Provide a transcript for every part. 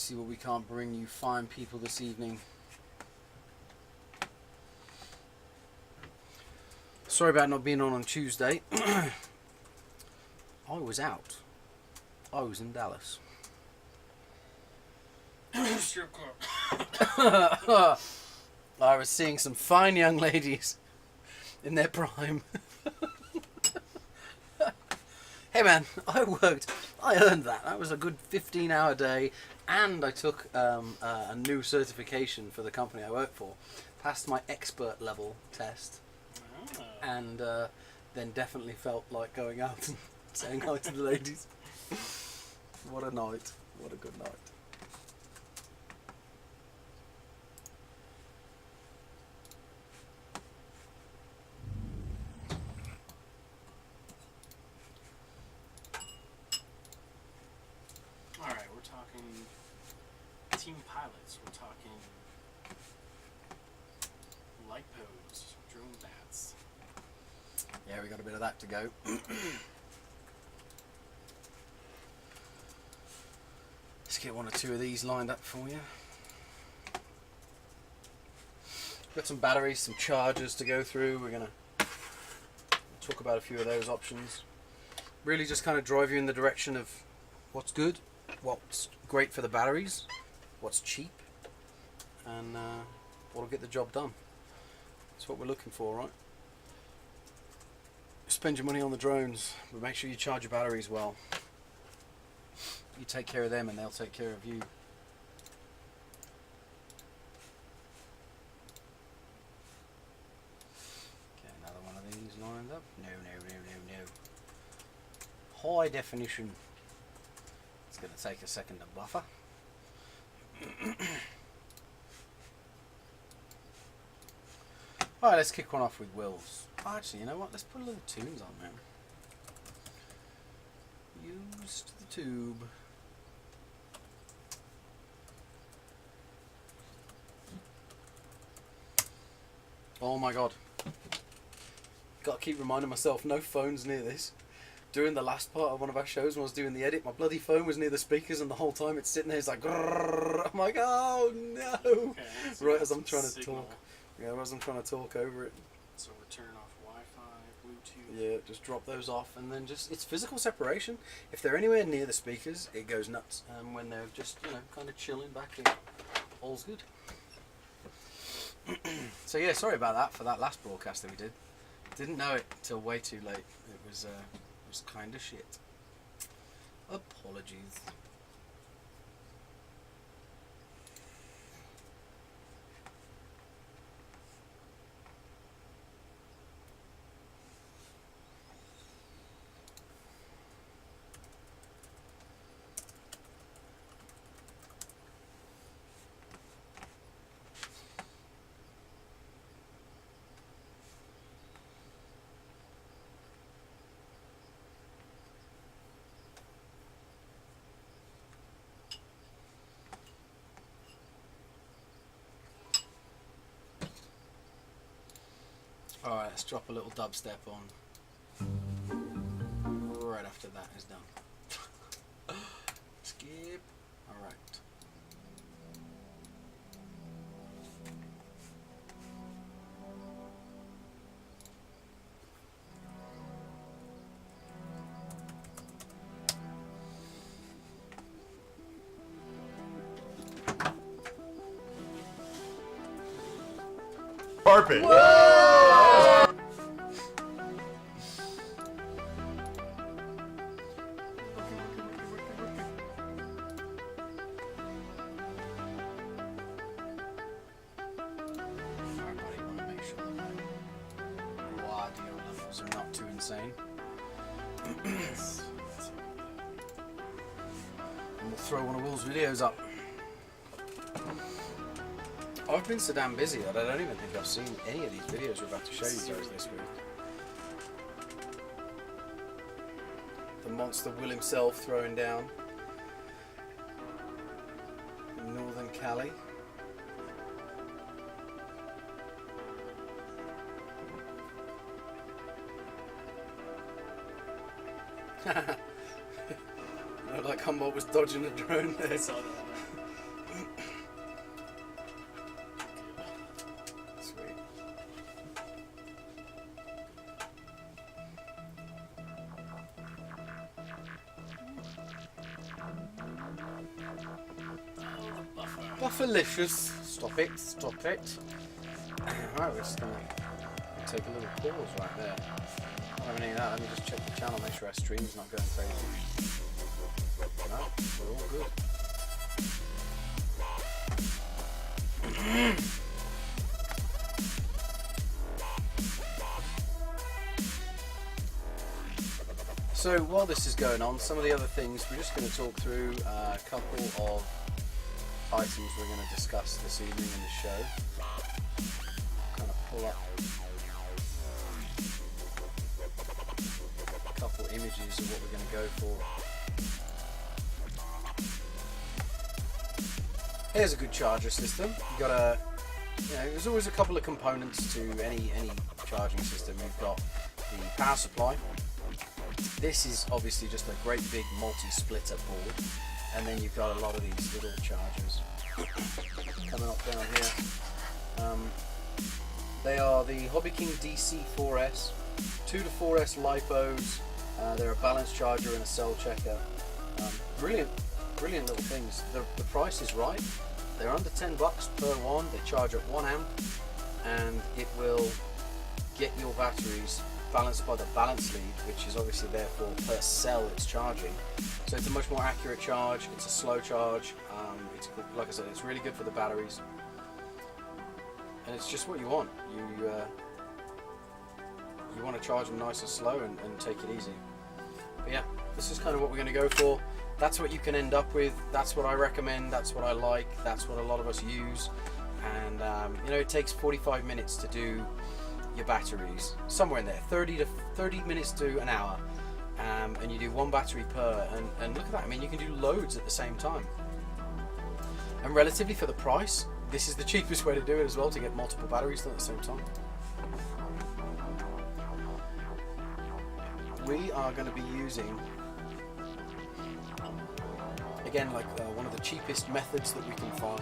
see what we can't bring you fine people this evening. Sorry about not being on Tuesday. I was out. I was in Dallas. Strip club. I was seeing some fine young ladies in their prime. Hey man, I earned that. That was a good 15-hour day, and I took a new certification for the company I work for. Passed my expert level test, and then definitely felt like going out and saying hi to the ladies. What a night. What a good night. Alright, we're talking team pilots, we're talking light pose, drone bats. Yeah, we got a bit of that to go. Let's get one or two of these lined up for you. Got some batteries, some chargers to go through. We're going to talk about a few of those options. Really just kind of drive you in the direction of what's good, what's great for the batteries, what's cheap, and what'll get the job done. That's what we're looking for, right? Spend your money on the drones, but make sure you charge your batteries well. You take care of them and they'll take care of you. Get another one of these lined up. No. High definition. It's going to take a second to buffer. Alright, let's kick one off with Will's. Oh, actually, you know what? Let's put a little tunes on there. Used the tube. Oh my god. Gotta keep reminding myself, no phones near this. During the last part of one of our shows when I was doing the edit, my bloody phone was near the speakers, and the whole time it's sitting there, it's like grrrr. I'm like, oh no! Okay, so right as I'm trying to signal. talk. Yeah, as I'm trying to talk over it. So we're turning off Wi-Fi, Bluetooth. Yeah, just drop those off, and then just, it's physical separation. If they're anywhere near the speakers, it goes nuts. And when they're just, you know, kind of chilling back in, all's good. So yeah, sorry about that for that last broadcast that we did. Didn't know it till way too late. It was kind of shit. Apologies. Alright, let's drop a little dubstep on. Right after that is done. Skip. Alright. Carpet. Are not too insane. And we'll throw one of Will's videos up. I've been so damn busy that I don't even think I've seen any of these videos we're about to show you guys this week. The monster Will himself throwing down in Northern Cali. No, like Humboldt was dodging a drone there. I saw that. Delicious. Stop it. Stop it. Right, we're just gonna take a little pause right there. I don't have any of that. Let me just check the channel, make sure our stream's not going crazy. No, we're all good. So while this is going on, some of the other things, we're just going to talk through a couple of items we're going to discuss this evening in the show. Kind of pull up a couple images of what we're going to go for. Here's a good charger system. You've got a, there's always a couple of components to any charging system. You've got the power supply. This is obviously just a great big multi-splitter board, and then you've got a lot of these little chargers coming up down here. They are the Hobby King DC4S, 2 to 4S LiPos. They're a balance charger and a cell checker. Brilliant little things. The price is right. They're under $10 per one. They charge at 1 amp, and it will get your batteries balanced by the balance lead, which is obviously therefore per cell it's charging. So it's a much more accurate charge. It's a slow charge. It's, like I said, it's really good for the batteries, and it's just what you want. You want to charge them nice and slow and take it easy. But yeah, this is kind of what we're going to go for. That's what you can end up with. That's what I recommend. That's what I like. That's what a lot of us use. And it takes 45 minutes to do your batteries, somewhere in there, 30 minutes to an hour, and you do one battery per. And look at that. I mean, you can do loads at the same time. And relatively for the price, this is the cheapest way to do it as well, to get multiple batteries done at the same time. We are going to be using, again, like one of the cheapest methods that we can find.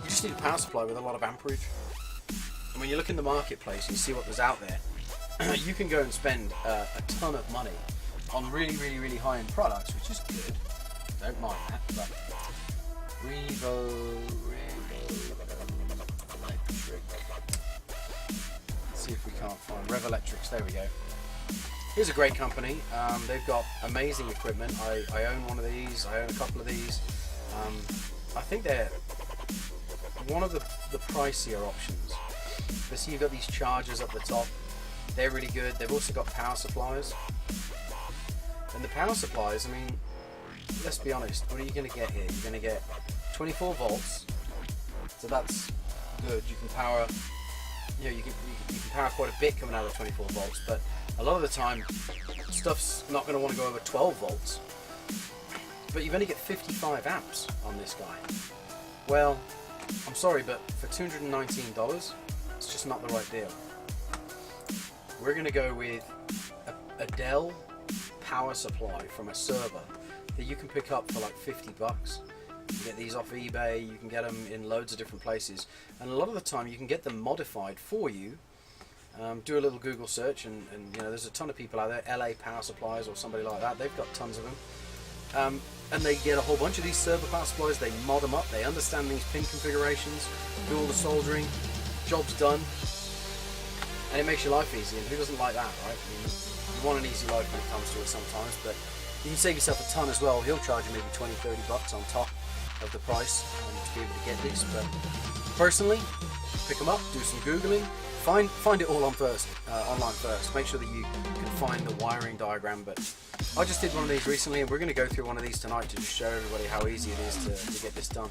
You just need a power supply with a lot of amperage. And when you look in the marketplace and you see what there's out there, you can go and spend a ton of money on really, really, really high-end products, which is good. Don't mind that. But Revo Electric. Let's see if we can't find Rev Electrics. There we go. Here's a great company. They've got amazing equipment. I own one of these. I own a couple of these. I think they're one of the pricier options. But see, you've got these chargers up the top. They're really good. They've also got power supplies. And the power supplies, I mean, let's be honest, what are you going to get here? You're going to get 24 volts. So that's good. You can power, you can power quite a bit coming out of 24 volts. But a lot of the time, stuff's not going to want to go over 12 volts. But you've only get 55 amps on this guy. Well, I'm sorry, but for $219, it's just not the right deal. We're going to go with a Dell power supply from a server that you can pick up for like $50. You get these off eBay, you can get them in loads of different places, and a lot of the time you can get them modified for you. Do a little Google search, and there's a ton of people out there, LA Power Supplies or somebody like that. They've got tons of them. And they get a whole bunch of these server power supplies, they mod them up, they understand these pin configurations, do all the soldering, job's done, and it makes your life easy, and who doesn't like that, right? I mean, you want an easy life when it comes to it sometimes, but you can save yourself a ton as well. He'll charge you maybe $20-30 on top of the price to be able to get this, but personally, pick them up, do some Googling, find it all online first. Make sure that you can find the wiring diagram. But I just did one of these recently, and we're going to go through one of these tonight to just show everybody how easy it is to get this done.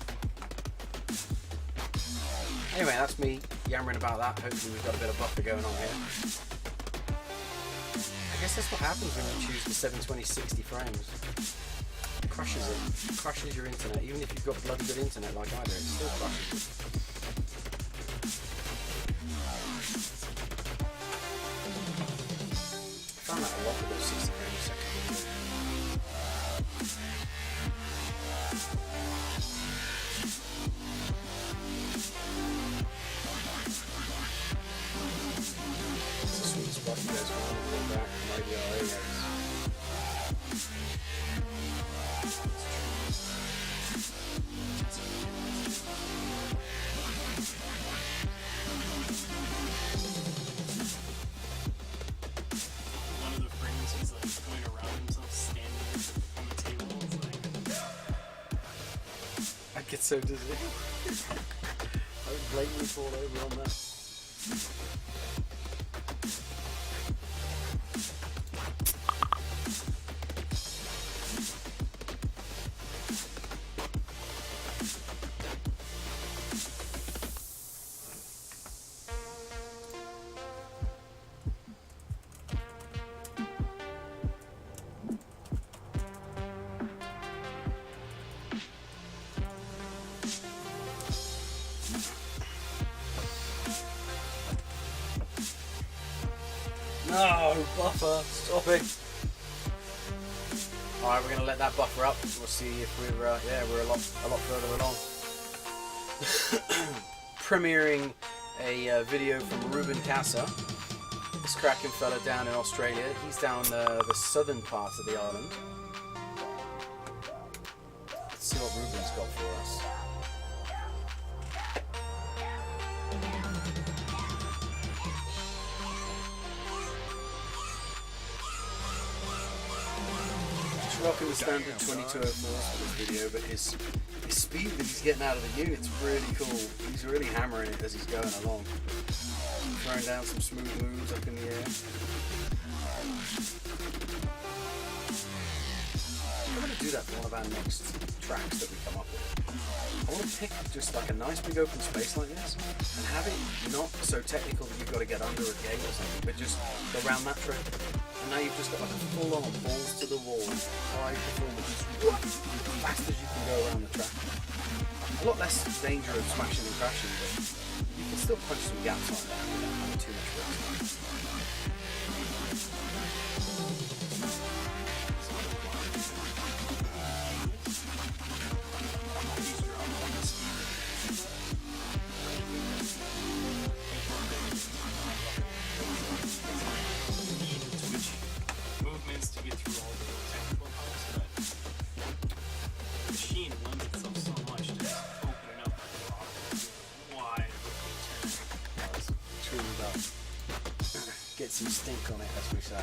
Anyway, that's me yammering about that. Hopefully we've got a bit of buffer going on here. I guess that's what happens when you choose the 720-60 frames. It crushes it. It crushes your internet. Even if you've got bloody good internet like I do, it still crushes it. I found that a lot with those 60 frames a second. It's a sweet spot you guys want to go back from IDRA guys. get so dizzy. I would blatantly fall over on that. No, buffer, stop it. Alright, we're going to let that buffer up. We'll see if we're, we're a lot further along. Premiering a video from Ruben Casa, this cracking fella down in Australia. He's down the southern part of the island. Let's see what Ruben's got for us. Rocking the standard 2204 for this video, but his speed that he's getting out of the unit's really cool. He's really hammering it as he's going along. Throwing down some smooth moves up in the air. I'm going to do that for one of our next tracks that we come up with. I want to pick just like a nice big open space like this and have it not so technical that you've got to get under a gate or something, but just go around that track. And now you've just got like a full-on balls to the wall, high performance, as fast as you can go around the track. A lot less danger of smashing and crashing, but you can still punch some gaps on there without having too much risk. Get some stink on it, as we say.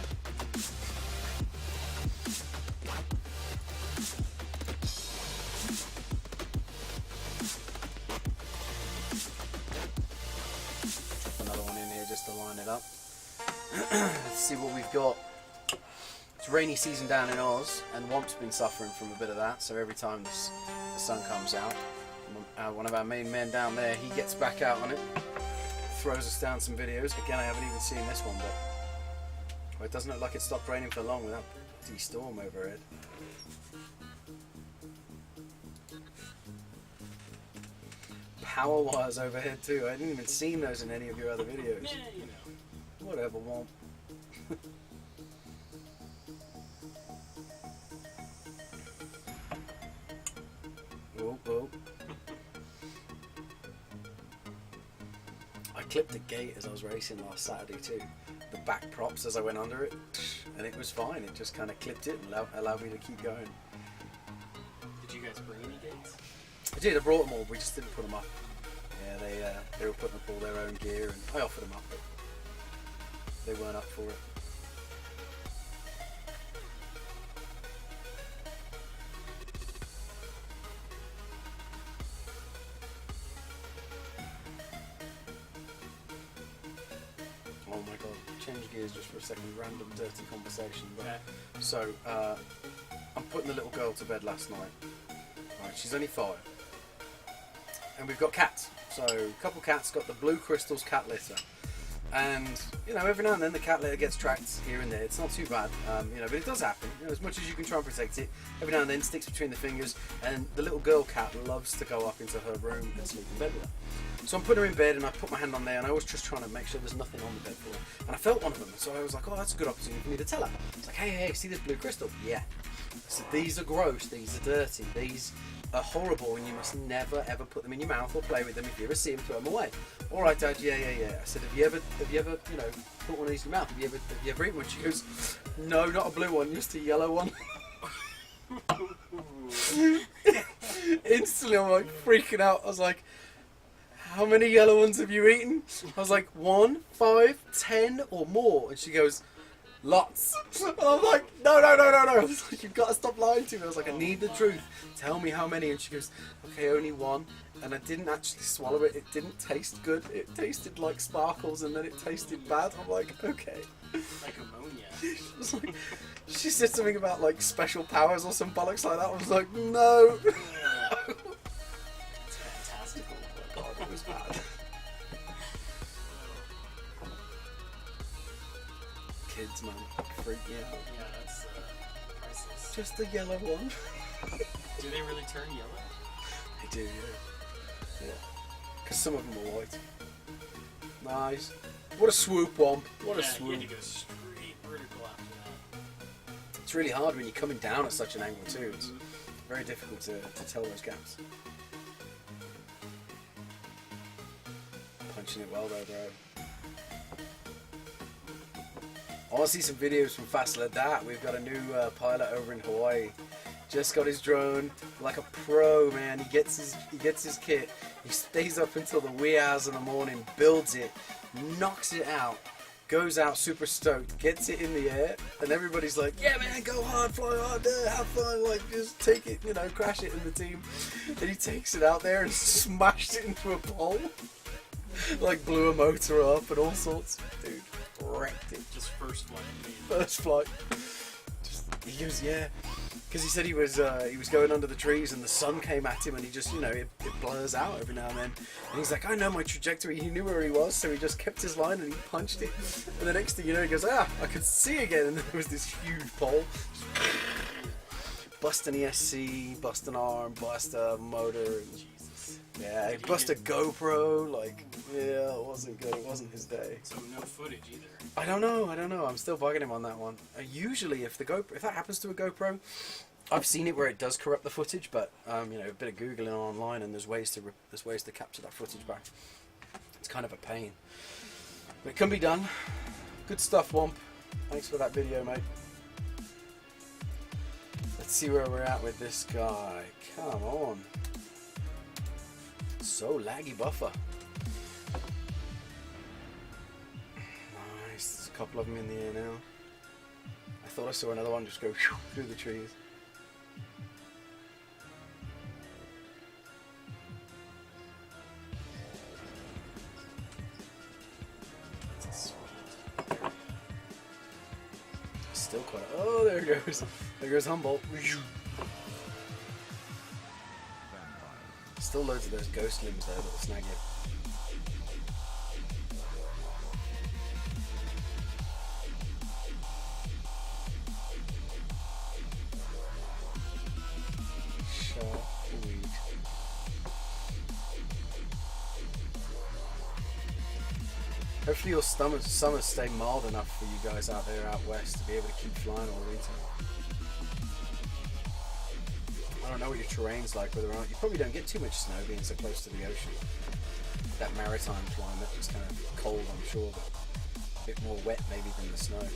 Drop another one in here just to line it up. Let's see what we've got. It's rainy season down in Oz, and Womp's been suffering from a bit of that, so every time the sun comes out, one of our main men down there, he gets back out on it. Throws us down some videos. Again, I haven't even seen this one, but well, it doesn't look like it stopped raining for long with that bloody storm overhead. Power wires overhead too. I didn't even seen those in any of your other videos. Yeah, you know. Whatever, Womp. Whoa, whoa. I clipped the gate as I was racing last Saturday too. The back props as I went under it, and it was fine. It just kind of clipped it and allowed me to keep going. Did you guys bring any gates? I did. I brought them all. We just didn't put them up. Yeah, they were putting up all their own gear, and I offered them up, but they weren't up for it. Oh my god, change gears just for a second, random dirty conversation. But, Okay. so, I'm putting the little girl to bed last night. Right, she's only 5. And we've got cats. So, a couple cats got the Blue Crystals cat litter. And, you know, every now and then the cat litter gets tracked here and there. It's not too bad, you know, but it does happen. You know, as much as you can try and protect it, every now and then it sticks between the fingers. And the little girl cat loves to go up into her room and sleep in bed with her. So I'm putting her in bed and I put my hand on there and I was just trying to make sure there's nothing on the bed floor. And I felt one of them, so I was like, oh, that's a good opportunity for me to tell her. It's like, hey, see this blue crystal? Yeah. I said, these are gross, these are dirty, these are horrible, and you must never ever put them in your mouth or play with them. If you ever see them, throw them away. All right, Dad, yeah. I said, have you ever, you know, put one of these in your mouth? Have you ever eaten one? She goes, no, not a blue one, just a yellow one. Instantly, I'm like freaking out. I was like, how many yellow ones have you eaten? I was like, 1, 5, 10 or more. And she goes, Lots. And I'm like, no. I was like, you've got to stop lying to me. I was like, I need the truth. Tell me how many. And she goes, okay, only one. And I didn't actually swallow it. It didn't taste good. It tasted like sparkles, and then it tasted bad. I'm like, okay. Like ammonia. She was like, she said something about like special powers or some bollocks like that. I was like, no. It's fantastical. God, it was bad. Kids, man, freak me out. Yeah, that's priceless. Just the yellow one. Do they really turn yellow? They do, yeah. Because some of them are white. Nice. What a swoop, Womp. What a swoop. You had to go straight vertical after that. It's really hard when you're coming down at such an angle too. It's very difficult to tell those gaps. Punching it well though, bro. I want to see some videos from Fast Like That. We've got a new pilot over in Hawaii. Just got his drone like a pro, man. He gets his kit. He stays up until the wee hours in the morning, builds it, knocks it out, goes out super stoked, gets it in the air, and everybody's like, yeah man, go hard, fly hard, have fun, like just take it, you know, crash it in the team. And he takes it out there and smashed it into a pole. Like blew a motor up and all sorts. Dude, wrecked it. Just first flight. First flight. He goes, yeah. Because he said he was going under the trees and the sun came at him and he just, you know, it blurs out every now and then. And he's like, I know my trajectory. He knew where he was, so he just kept his line and he punched it. And the next thing you know, he goes, I could see again. And there was this huge pole. Bust an ESC, bust an arm, bust a motor. And Jesus. yeah, bust a GoPro. Like, yeah, it wasn't good. It wasn't his day. So no footage either. I don't know. I'm still bugging him on that one. Usually, if that happens to a GoPro, I've seen it where it does corrupt the footage, but you know, a bit of googling online, and there's ways to capture that footage back. It's kind of a pain, but it can be done. Good stuff, Womp. Thanks for that video, mate. Let's see where we're at with this guy. Come on. So laggy buffer. A couple of them in the air now. I thought I saw another one just go through the trees. Still quite. Oh, there it goes. There goes Humboldt. Still loads of those ghost limbs there that'll snag you. Hopefully your summers stay mild enough for you guys out there out west to be able to keep flying all winter. I don't know what your terrain's like, whether or not you probably don't get too much snow being so close to the ocean. That maritime climate is kind of cold, I'm sure, but a bit more wet maybe than the snow.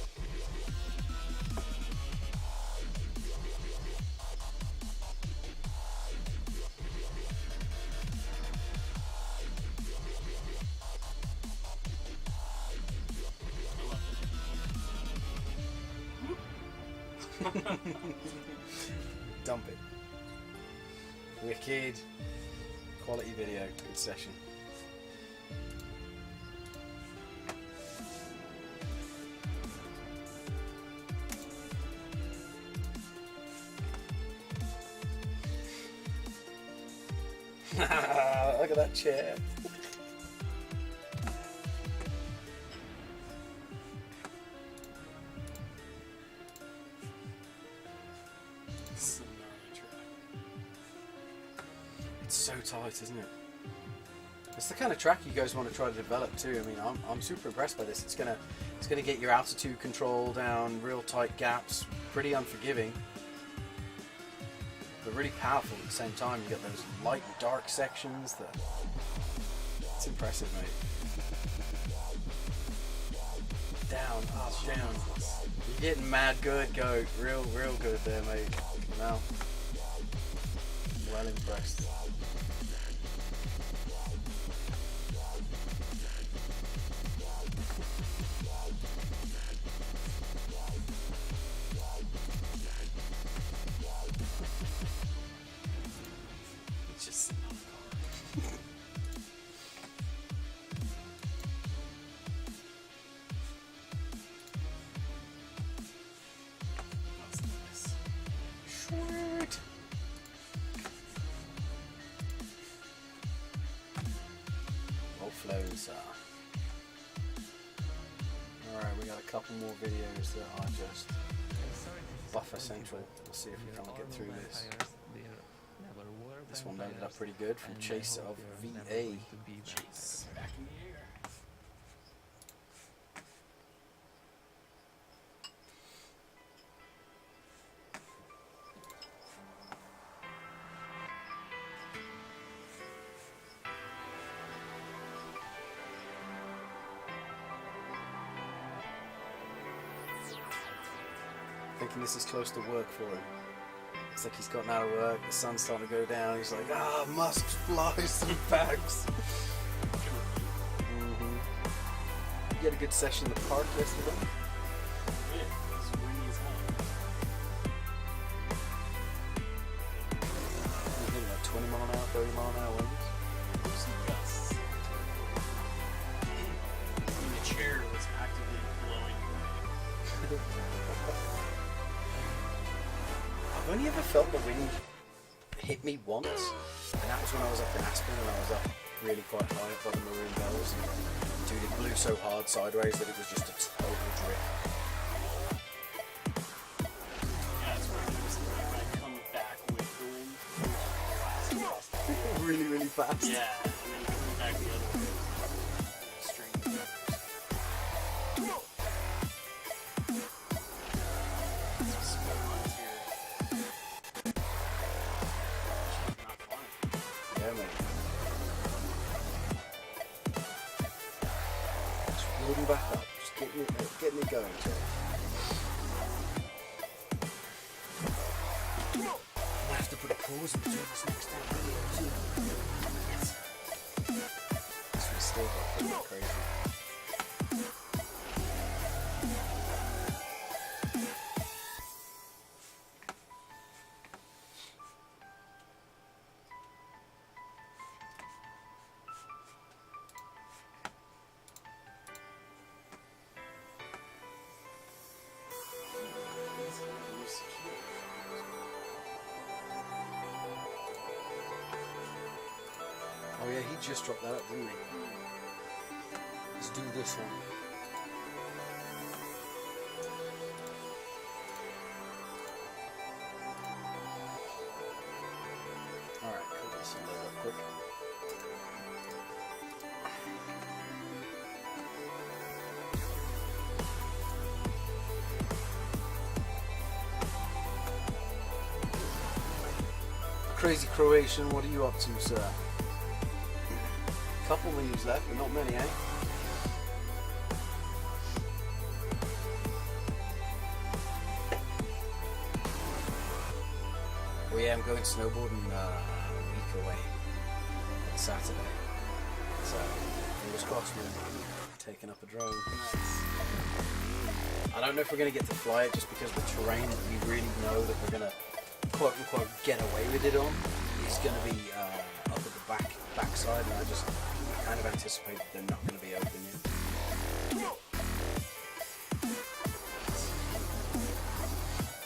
Dump it. Wicked. Quality video. Good session. Look at that chair. It's so tight, isn't it? It's the kind of track you guys want to try to develop too. I mean, I'm super impressed by this. It's gonna get your altitude control down, real tight gaps, pretty unforgiving, but really powerful at the same time. You get those light and dark sections. It's impressive, mate. Down, up, down. You're getting mad good, Goat. Real good there, mate. Now, well impressed. couple more videos that are just buffer central. We'll see if we can't get through this. This one ended up pretty good from Chase of VA. Chase, back in the air. Thinking this is close to work for him. It's like he's gotten out of work, the sun's starting to go down, he's like, ah, must fly some bags. You had a good session in the park yesterday? Yeah, it's windy as hell. You think like 20 mile an hour, 30 mile an hour winds? Some gusts. The chair was actively blowing away. I've only ever felt the wind hit me once, and that was when I was up in Aspen and I was up really quite high up by the Maroon Bells. And dude, it blew so hard sideways that it was just a total drift. Yeah, it's where I noticed that when I come back with the wind, Really, really fast. yeah, and then coming back the other way. Strange numbers. Some small lines here. Not flying. Yeah, mate. Just loading back up, just getting it going, Joe. I might have to put a pause in between this next video too. Yes. This one's still going crazy. Oh yeah, he just dropped that up, didn't he? Let's do this one. Alright, cool. Let's load up quick. Crazy Croatian, what are you up to, sir? Couple menus left, but not many, eh? Well, yeah, I'm going snowboarding a week away on Saturday. So, fingers crossed, man. Taking up a drone. Nice. I don't know if we're going to get to fly it just because the terrain that we really know that we're going to quote unquote get away with it on is going to be up at the backside, and I kind of anticipate that they're not going to be open yet.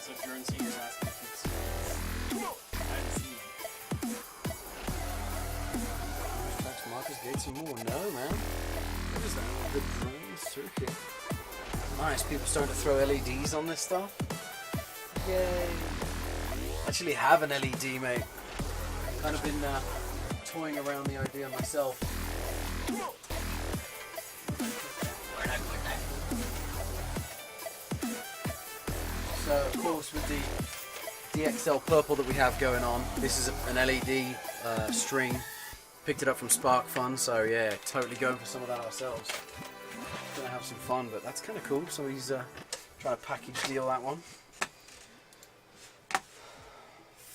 So drone seekers asking if you've seen it. I haven't seen it. Tracks, markers, gates, and more. No, man. What is that? The drone circuit. Nice. People starting to throw LEDs on this stuff. Yay. I actually have an LED, mate. Kind of been toying around the idea myself. So, of course, with the DXL purple that we have going on, this is an LED string. Picked it up from Spark Fun, so yeah, totally going for some of that ourselves. Gonna have some fun, but that's kind of cool. Somebody's trying to package deal that one.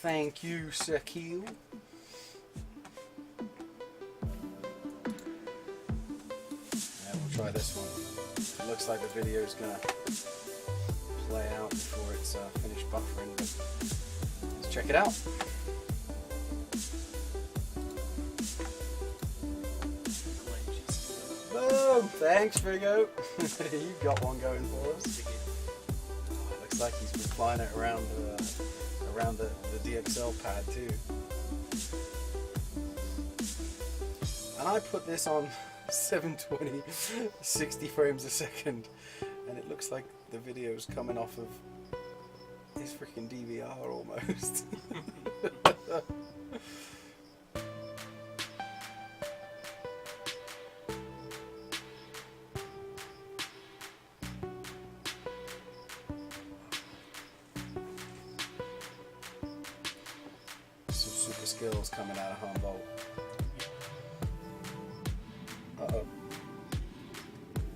Thank you, Sakil. Yeah, we'll try this one. It looks like the video is gonna play out before it's finished buffering, but let's check it out. Boom! Thanks, Frigo. You've got one going for us. Oh, it looks like he's been flying it around the DXL pad too. And I put this on 720, 60 frames a second. and it looks like the video's coming off of his freaking DVR almost. Some super skills coming out of Humboldt. Uh-oh.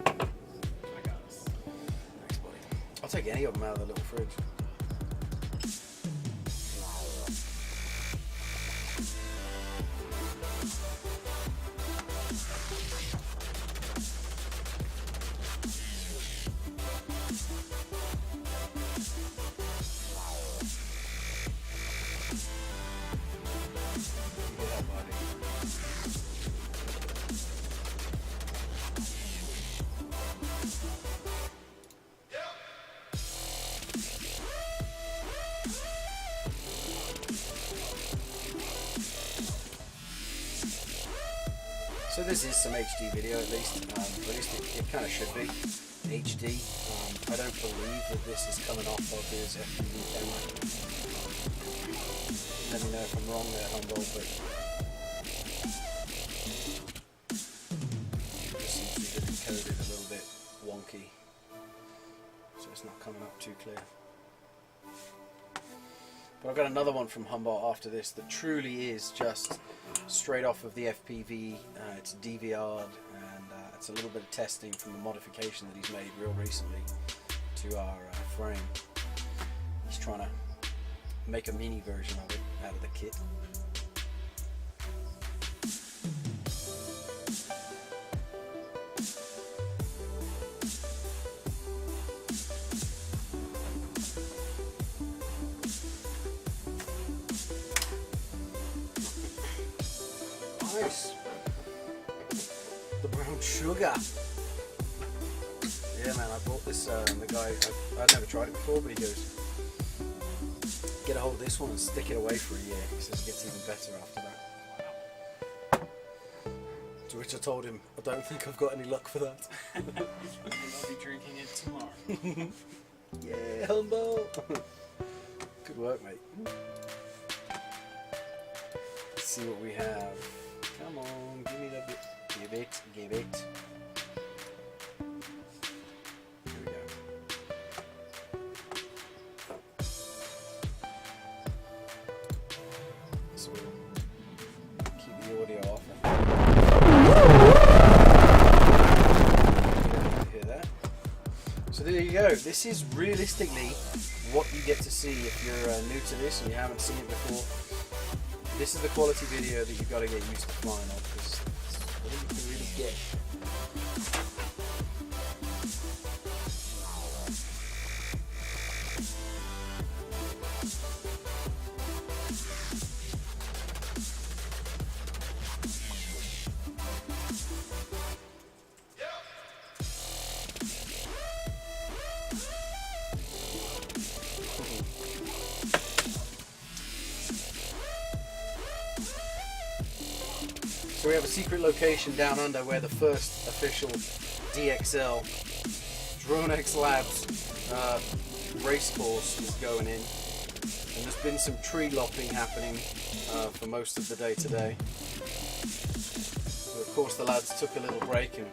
I got us. Thanks, buddy. I'll take any of them out of the little fridge. Yeah, buddy. So this is some HD video at least, but at least it kind of should be HD. I don't believe that this is coming off of his FPV camera. Let me know if I'm wrong there, Humboldt, but it just seems to be decoded a little bit wonky, so it's not coming up too clear. But I've got another one from Humboldt after this that truly is just straight off of the FPV. It's DVR'd, and it's a little bit of testing from the modification that he's made real recently to our frame. He's trying to make a mini version of it out of the kit. Nice. The brown sugar. Yeah, man, I bought this. The guy, I'd never tried it before, but he goes, get a hold of this one and stick it away for a year. He says it gets even better after that. To which I told him, I don't think I've got any luck for that. I'll be drinking it tomorrow. Yeah, Humboldt. Good work, mate. Let's see what we have. Come on, give me the bit. Give it, give it. Here we go. So we'll keep the audio off. Hear that? So there you go. This is realistically what you get to see if you're new to this and you haven't seen it before. This is the quality video that you've got to get used to flying on, because it's all you can really get. So we have a secret location down under where the first official DXL DRONEXLABS race course is going in, and there's been some tree lopping happening for most of the day today. So of course the lads took a little break and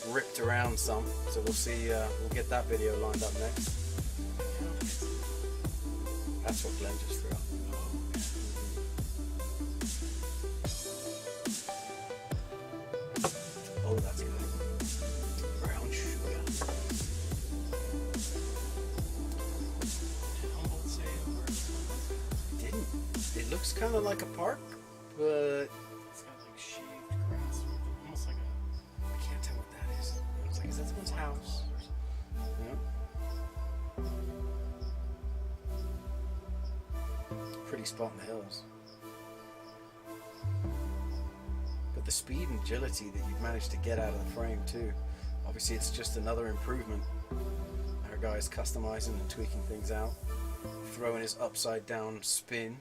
ripped around some, so we'll see, we'll get that video lined up next. That's what Glenn just threw up. Oh, that's good. Brown sugar. Did Humboldt say where it's from? Didn't. It looks kind of like a park, but It's got like shaved grass, almost like a. I can't tell what that is. I was like, is that someone's house? Yeah. Pretty spot in the hills. But the speed and agility that you've managed to get out of the frame too. Obviously it's just another improvement. Our guy's customizing and tweaking things out. Throwing his upside down spin.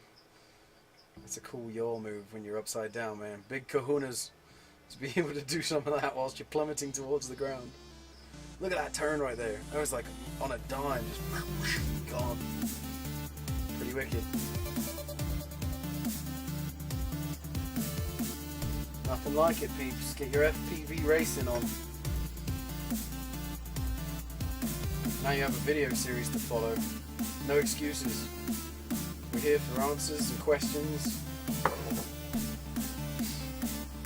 It's a cool yaw move when you're upside down, man. Big kahunas to be able to do some of that whilst you're plummeting towards the ground. Look at that turn right there. That was like on a dime, just whoosh, gone. Pretty wicked. Nothing like it, peeps. Get your FPV racing on. Now you have a video series to follow. No excuses. We're here for answers and questions.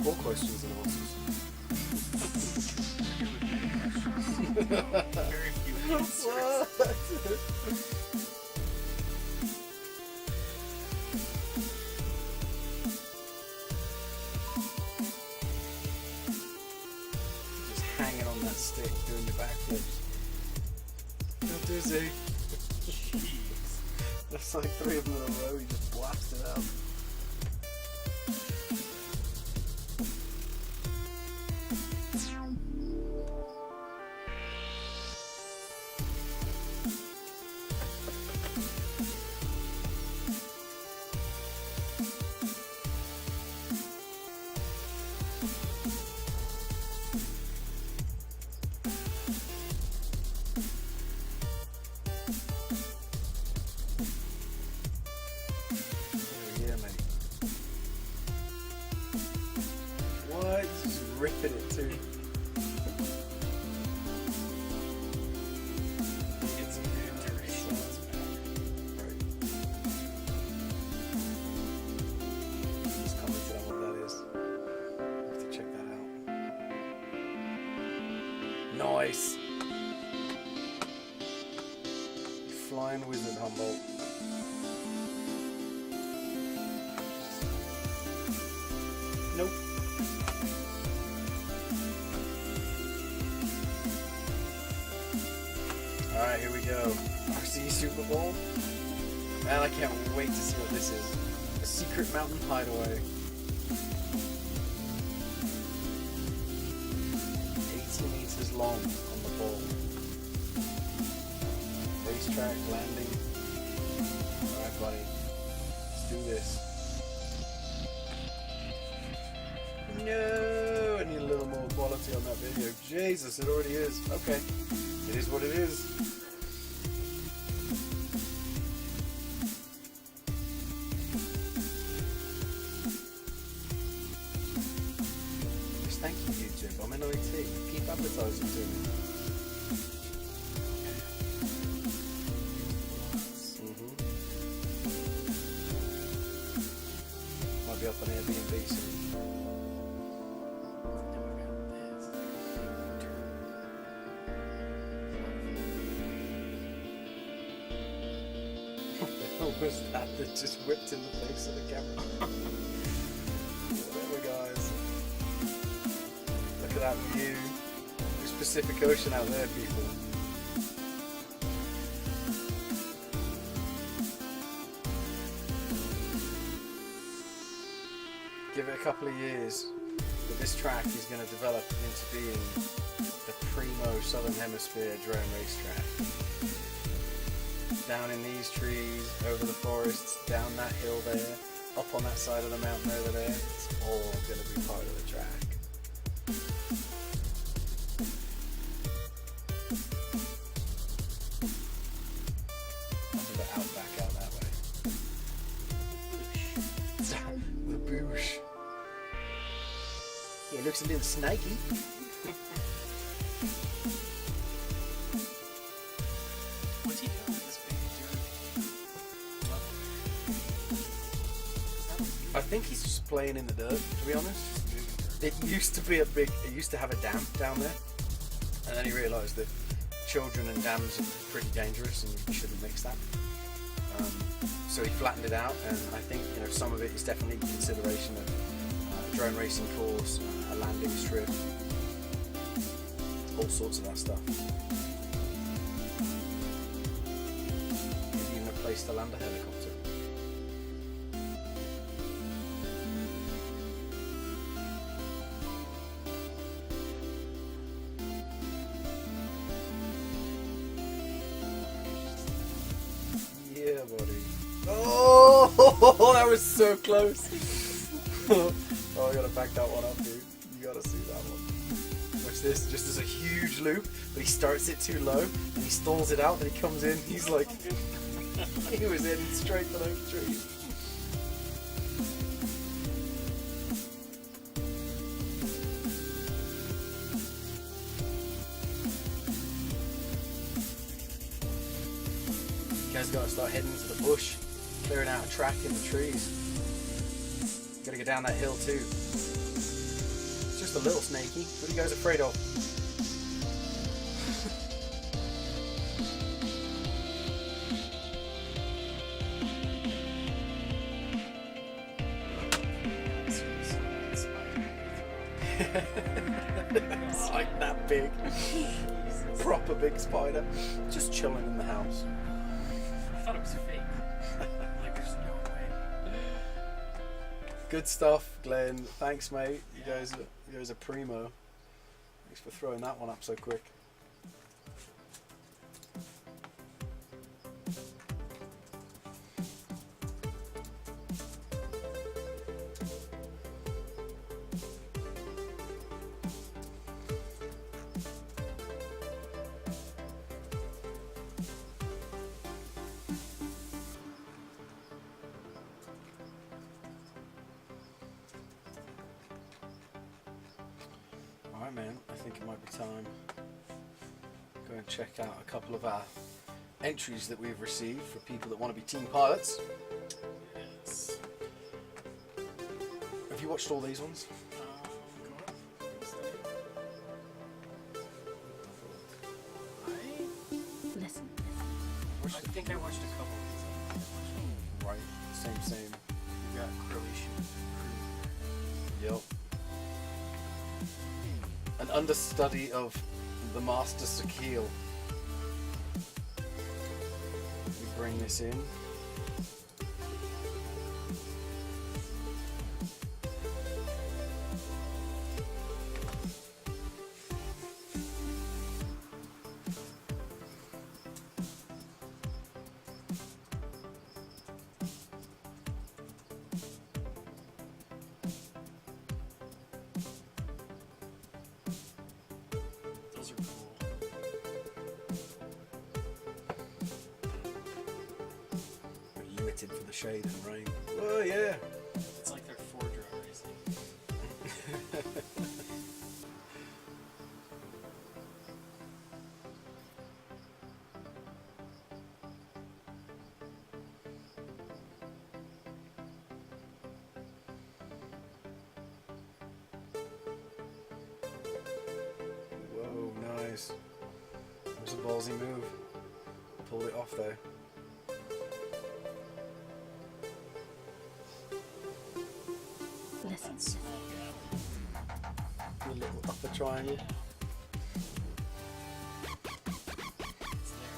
More questions and answers. Very few answers. What? Just hanging on that stick, doing your backflips. Feel dizzy. Jeez. That's like 3 of them in a row. You just blast it out. Just ripping it too. Get some good duration on this back. Right. Just commented on what that is. I have to check that out. Nice. You flying wizard, Humboldt. Nope. Alright, here we go. RC Super Bowl. Man, I can't wait to see what this is. A secret mountain hideaway. 80 meters long on the ball. Racetrack, landing. Alright, buddy. Let's do this. No! I need a little more quality on that video. Jesus, it already is. Okay. It is what it is. Just thank you, YouTube. I'm in IT. Keep advertising to me. Might be up on Airbnb soon. Was that just whipped in the face of the camera? Whatever, guys. Look at that view. There's Pacific Ocean out there, people. Give it a couple of years, but this track is going to develop into being the primo Southern Hemisphere drone racetrack. Down in these trees, over the forests, down that hill there, up on that side of the mountain over there. It's all going to be part of the track. Nothing but outback out that way. The boosh. Yeah, it looks a little snaky. What's he doing with this big I think he's just playing in the dirt, to be honest. It used to have a dam down there, and then he realised that children and dams are pretty dangerous and you shouldn't mix that. So he flattened it out, and I think some of it is definitely consideration of a drone racing course, a landing strip, all sorts of that stuff. Maybe even a place to land a helicopter. Yeah, buddy. Oh, that was so close. Oh, I gotta back that one up, dude. You gotta see that one. Watch this just as a huge loop, but he starts it too low and he stalls it out, and he comes in, he's like, he was in straight for those trees. You guys gotta start heading into the bush, clearing out a track in the trees. Gotta get down that hill too. It's just a little snaky. What are you guys afraid of? It's like that big. Proper big spider. Just chilling in the house. I thought it was fake. Like, there's no way. Good stuff, Glenn. Thanks, mate. You guys are primo. Thanks for throwing that one up so quick. Alright, man, I think it might be time to go and check out a couple of our entries that we've received for people that want to be team pilots. Yes. Have you watched all these ones? Go on. Listen. I think I watched a couple of these. Right, same. We got Croatian crew. Yep. An understudy of the Master Sakil. We bring this in. Those are cool. We're limited for the shade and rain. Oh yeah. It's like they're 4-drone racing. Whoa, nice. That was a ballsy move. Pulled it off though. Listen. That's small gap. The little upper triangle. It's there.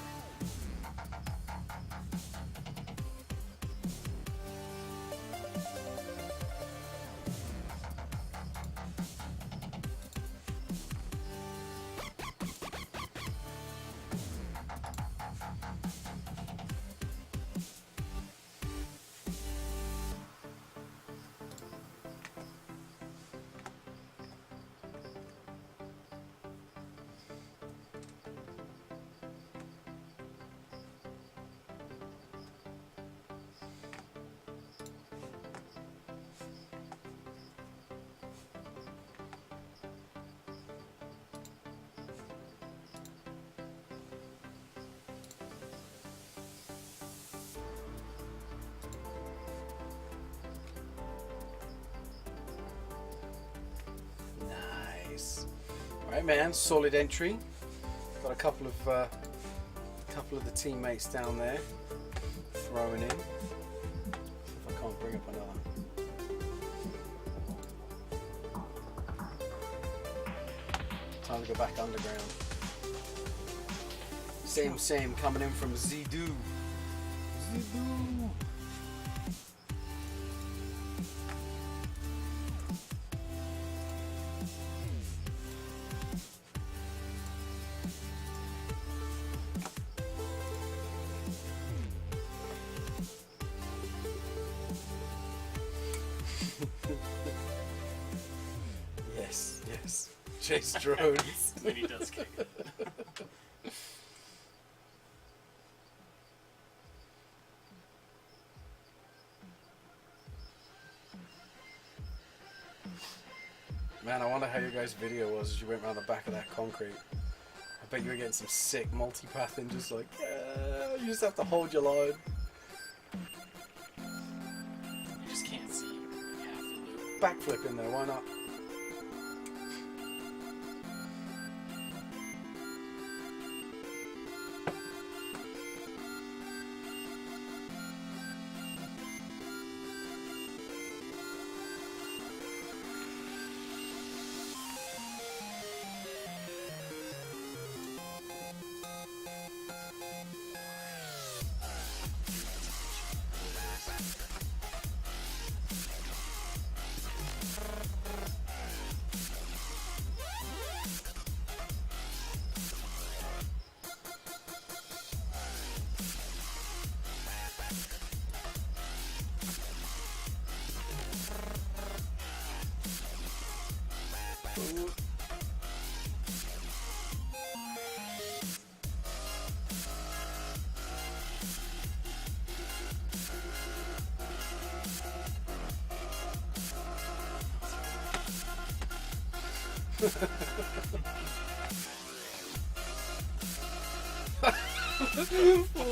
Nice. Alright, man, solid entry. Got a couple of the teammates down there throwing in. See if I can't bring up another. Time to go back underground. Same coming in from Zidu. Zidu. Yes. chase drones. When he does kick it. Man, I wonder how your guys' video was as you went around the back of that concrete. I bet you were getting some sick multipathing, just like, yeah, you just have to hold your line. You just can't see half the loop. Backflip in there, why not?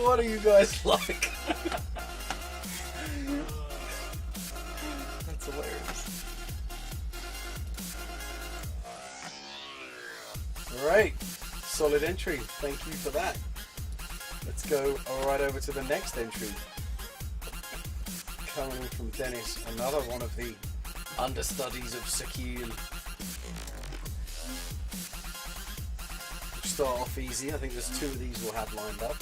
What are you guys like? That's hilarious. Alright, solid entry. Thank you for that. Let's go right over to the next entry. Coming in from Dennis, another one of the understudies of Sakil. Start off easy. I think there's 2 of these we'll have lined up.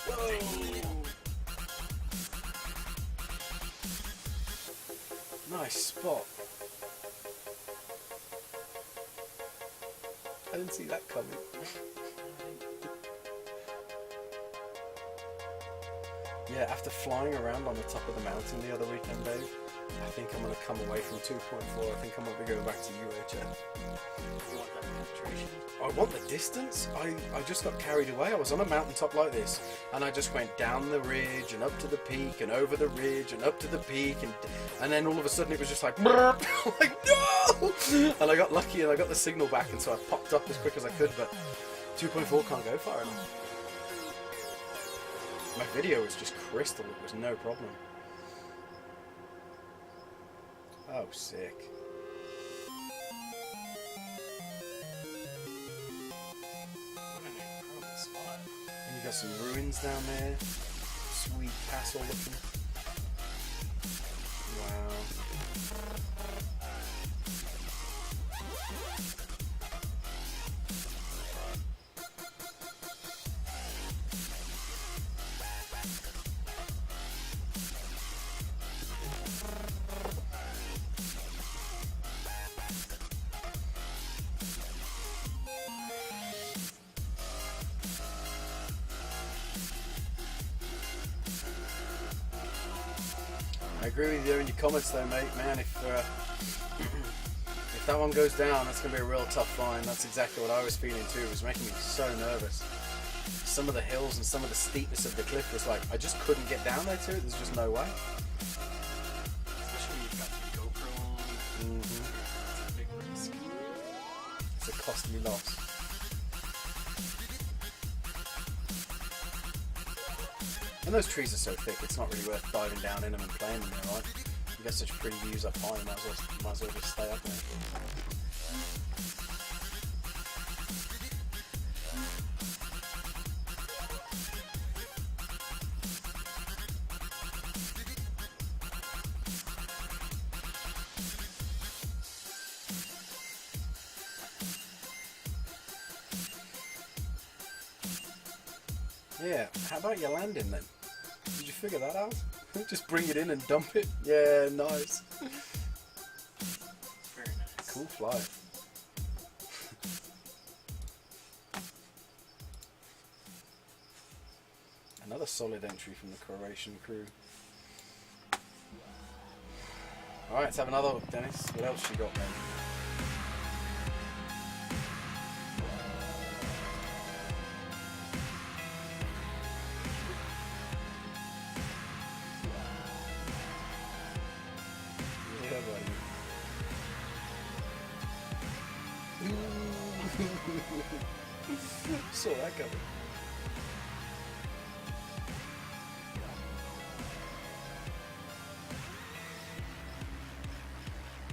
Whoa. Nice spot. I didn't see that coming. Yeah, after flying around on the top of the mountain the other weekend, Dave, I think I'm going to come away from 2.4. I think I'm going to go back to UHF. You want that penetration? I want the distance. I just got carried away. I was on a mountaintop like this, and I just went down the ridge and up to the peak and over the ridge and up to the peak, and then all of a sudden it was just like, like no! And I got lucky and I got the signal back, and so I popped up as quick as I could, but 2.4 can't go far enough. My video was just crystal. It was no problem. Oh, sick. What an incredible spot. And you got some ruins down there. Sweet castle looking. Wow. I agree with you in your comments though, mate. Man, if that one goes down, that's going to be a real tough find. That's exactly what I was feeling too. It was making me so nervous. Some of the hills and some of the steepness of the cliff was like, I just couldn't get down there to it. There's just no way. Especially when you've got the GoPro on. It's a big risk. It's a costly loss. And those trees are so thick, it's not really worth diving down in them and playing in there, right? You get such pretty views up high, you might as well just stay up there. Yeah, how about your landing then? Did you figure that out? Just bring it in and dump it? Yeah, nice. Very nice. Cool fly. Another solid entry from the Croatian crew. Alright, let's have another look, Dennis. What else you got, man? Yeah, buddy. Saw that coming.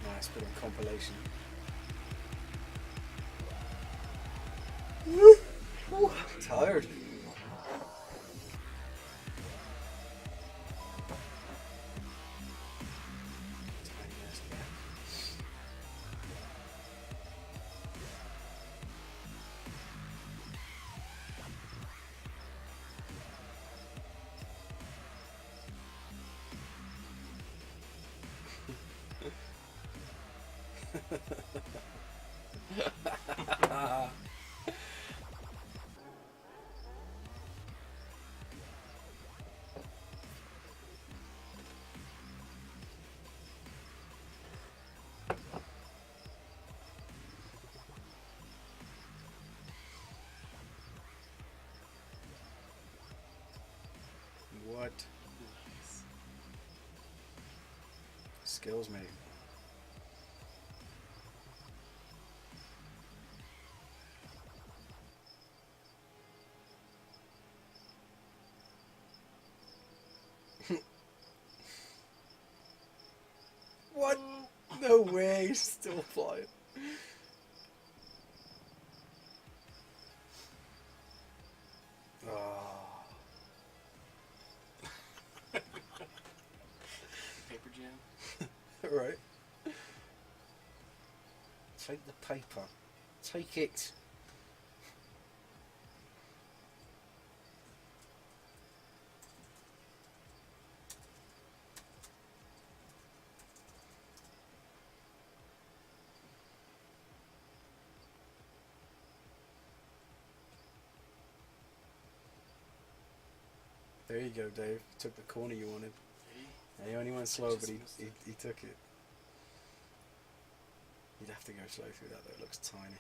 Nice bit of compilation. Ooh, tired. What? Skills, mate. What? No way, he's still flying. Oh. Paper jam. Right. Take the paper. Take it. There you go, Dave. Took the corner you wanted. Hey, He only went slow, but he took it. You'd have to go slow through that though, it looks tiny.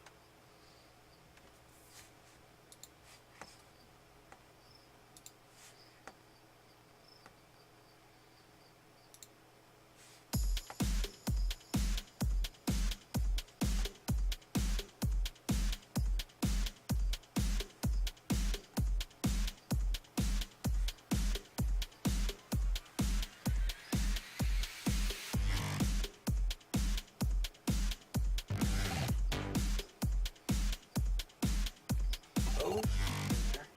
Oh, there.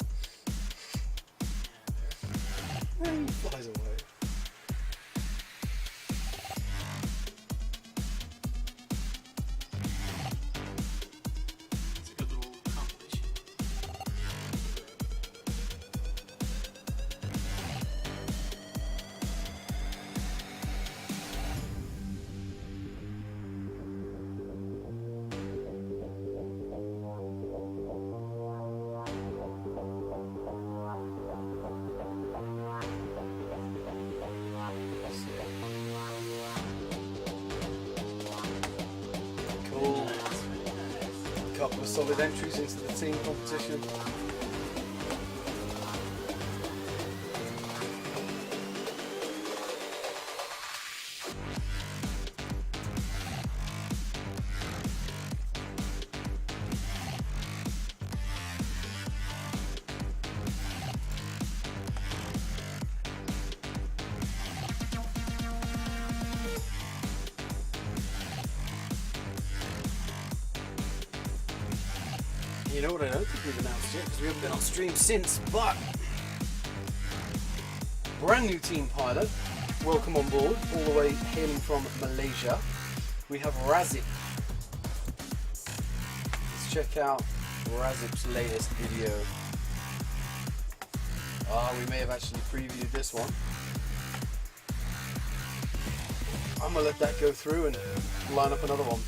he flies away. It's a good little compilation. Cool. Couple of solid entries into the team competition. You know what I don't think we've announced yet, because we haven't been on stream since, but brand new team pilot, welcome on board, all the way hailing from Malaysia. We have Razip. Let's check out Razip's latest video. We may have actually previewed this one. I'm gonna let that go through and line up another one.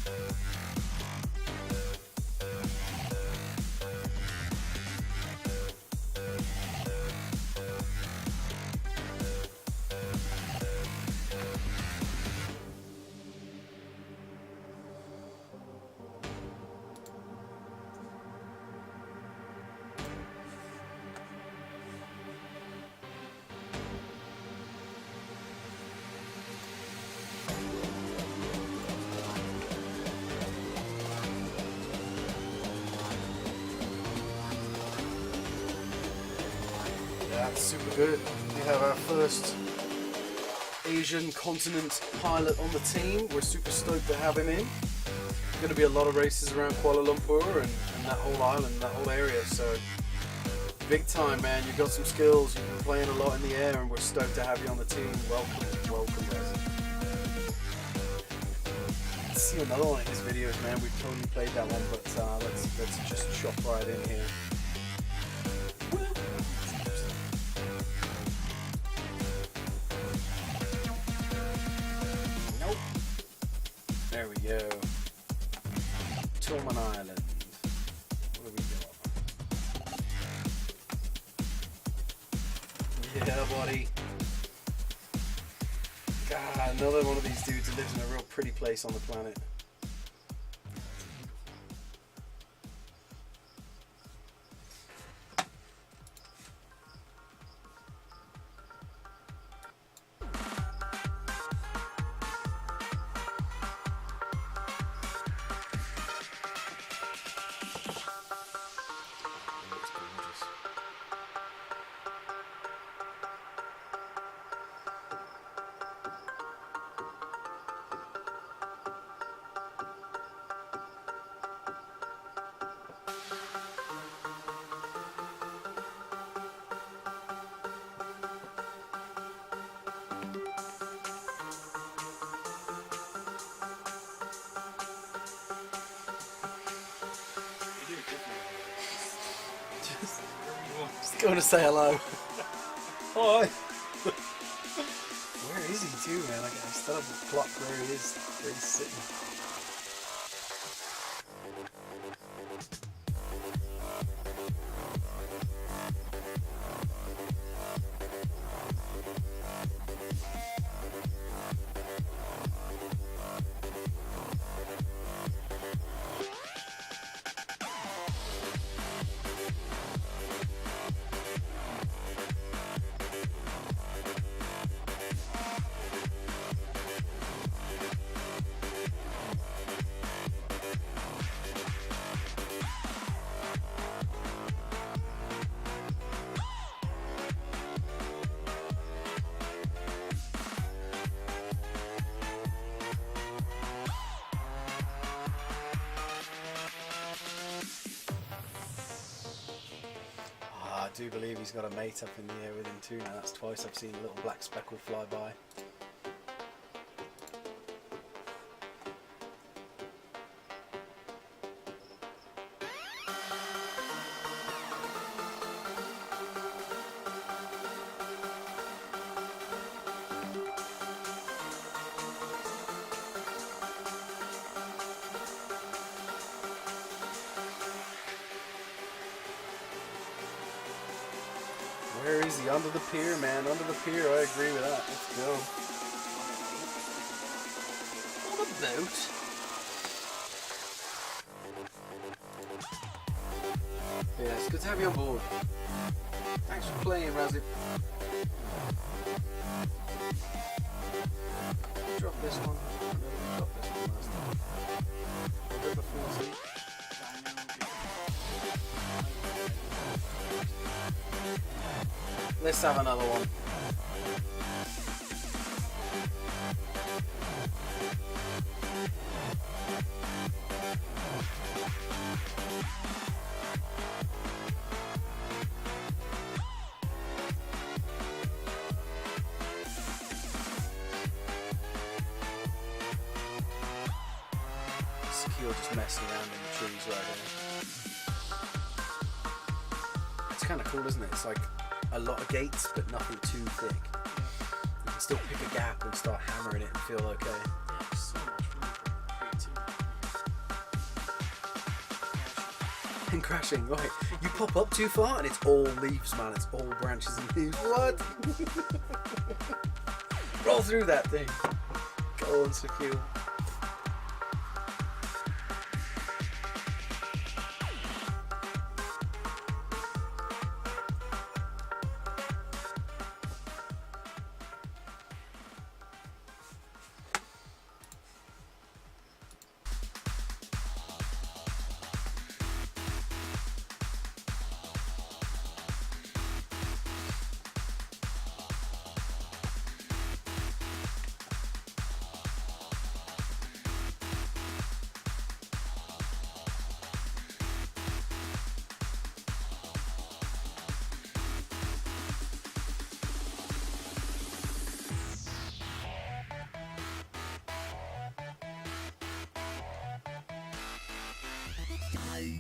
That's super good. We have our first Asian continent pilot on the team. We're super stoked to have him in. There's going to be a lot of races around Kuala Lumpur and that whole island, that whole area. So big time, man. You've got some skills. You've been playing a lot in the air, and we're stoked to have you on the team. Welcome, welcome, guys. Let's see another one of his videos, man. We've totally played that one, but let's just chop right in here. Nope. There we go. Torman Island. What do we got? Yeah, buddy. God, another one of these dudes who lives in a real pretty place on the planet. Just going to say hello. Hi. Where is he too, man? I still have to plot where he is, where he's sitting. I do believe he's got a mate up in the air with him too now. That's twice I've seen a little black speckle fly by. Where is he? Under the pier, man. Under the pier. I agree with that. Let's go. On a boat. Yeah, it's good to have you on board. Thanks for playing, Razzie. Drop this one. I know we dropped this one last time. River 40. Let's have another one. Secure just messing around in the trees right there. It's kind of cool, isn't it? It's like a lot of gates, but nothing too thick. You can still pick a gap and start hammering it and feel okay. Yeah, so much room for creativity. And crashing, right. You pop up too far and it's all leaves, man. It's all branches and leaves. What? Roll through that thing. Go on, secure. Makes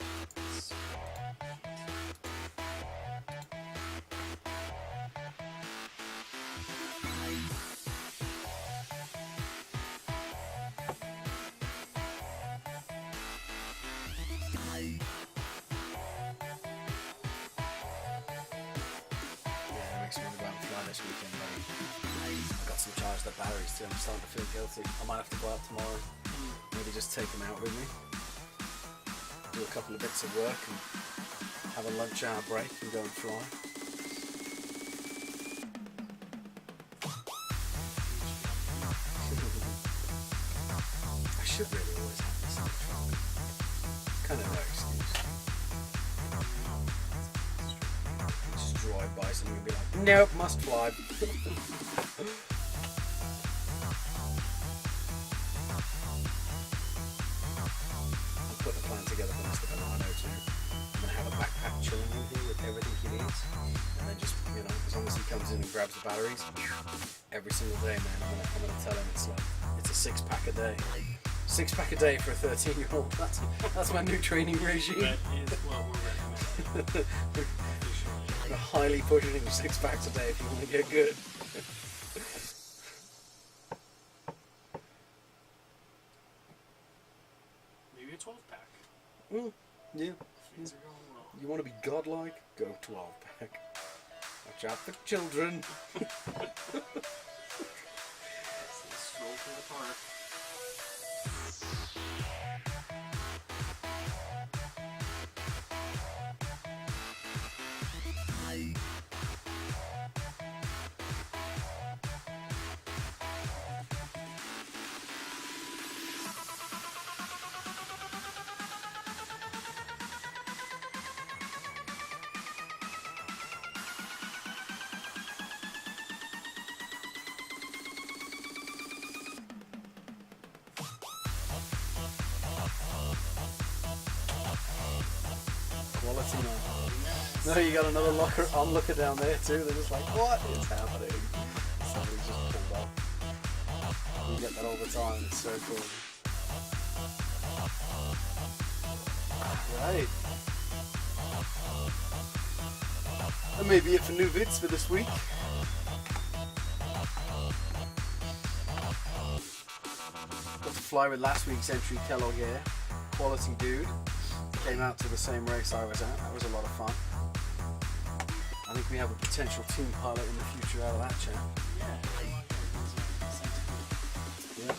me want to go out and fly this weekend, buddy. I've got some charged up batteries too. I'm starting to feel guilty. I might have to go out tomorrow. Maybe just take them out with me. Do a couple of bits of work and have a lunch hour break and go and fly. I should really always have this in the trunk. Kind of no excuse. Just drive by something and be like, nope, must fly. I'll put the plan together for Mr. Banano too. I'm going to have a backpack chilling with him with everything he needs. And then just, you know, as long as he comes in and grabs the batteries, every single day, man, I'm going to tell him it's like, it's a 6-pack a day. 6-pack a day for a 13-year-old. That's my new training regime. That is what we're recommending. We're highly pushing 6 packs a day if you want to get good. Maybe a 12-pack. Yeah. Things are going well. You want to be godlike? Go 12-pack. Watch out for children. Stroll through the park. Quality, man. No, you got another onlooker down there too. They're just like, what is happening? Somebody's just pulled up. You get that all the time. It's so cool. Right. That may be it for new vids for this week. Got to fly with last week's entry, Kellogg Air. Quality dude. Came out to the same race I was at. That was a lot of fun. I think we have a potential team pilot in the future out of that chap. Yeah.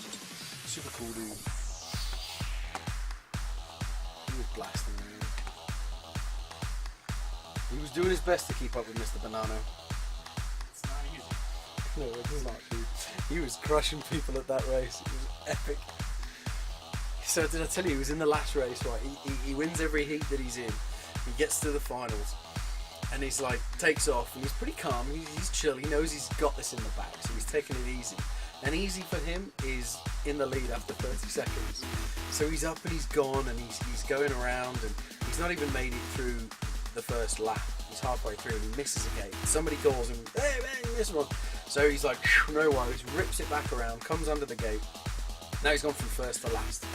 Super cool dude. He was blasting around. He was doing his best to keep up with Mr. Banano. It's not easy. No, it is not, dude. He was crushing people at that race. It was epic. So did I tell you, he was in the last race, right? He wins every heat that he's in. He gets to the finals. And he's like, takes off, and he's pretty calm. He's chill. He knows he's got this in the bag, so he's taking it easy. And easy for him is in the lead after 30 seconds. So he's up and he's gone, and he's going around, and he's not even made it through the first lap. He's halfway through, and he misses a gate. Somebody calls him, hey man, you missed one. So he's like, no worries, rips it back around, comes under the gate. Now he's gone from first to last,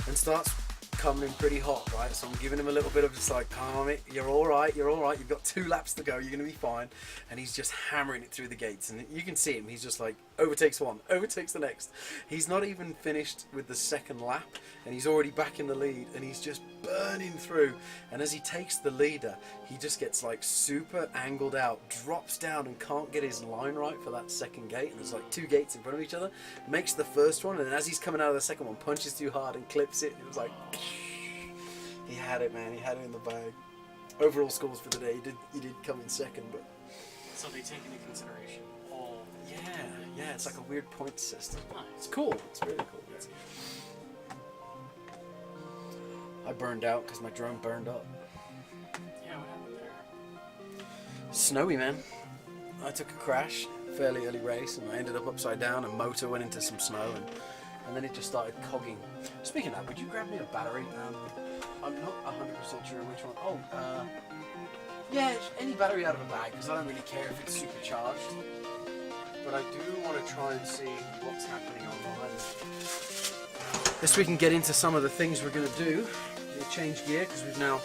and starts coming pretty hot, right? So I'm giving him a little bit of just like, calm it, you're all right, you've got 2 laps to go, you're gonna be fine. And he's just hammering it through the gates, and you can see him, he's just like, overtakes one, overtakes the next. He's not even finished with the second lap, and he's already back in the lead, and he's just burning through. And as he takes the leader, he just gets like super angled out, drops down and can't get his line right for that second gate. And there's like 2 gates in front of each other, makes the first one, and as he's coming out of the second one, punches too hard and clips it. It was like, he had it, man. He had it in the bag. Overall scores for the day, he did come in second, but So they take into consideration all. yeah, it's like a weird point system. Nice. It's cool. It's really cool. I burned out because my drone burned up. Yeah, what happened there? Snowy, man. I took a crash, fairly early race, and I ended up upside down, and motor went into some snow, and then it just started cogging. Speaking of that, would you grab me a battery? I'm not 100% sure which one. Oh, yeah, any battery out of a bag, because I don't really care if it's supercharged. But I do want to try and see what's happening online. This we can get into some of the things we're going to do. change gear because we've now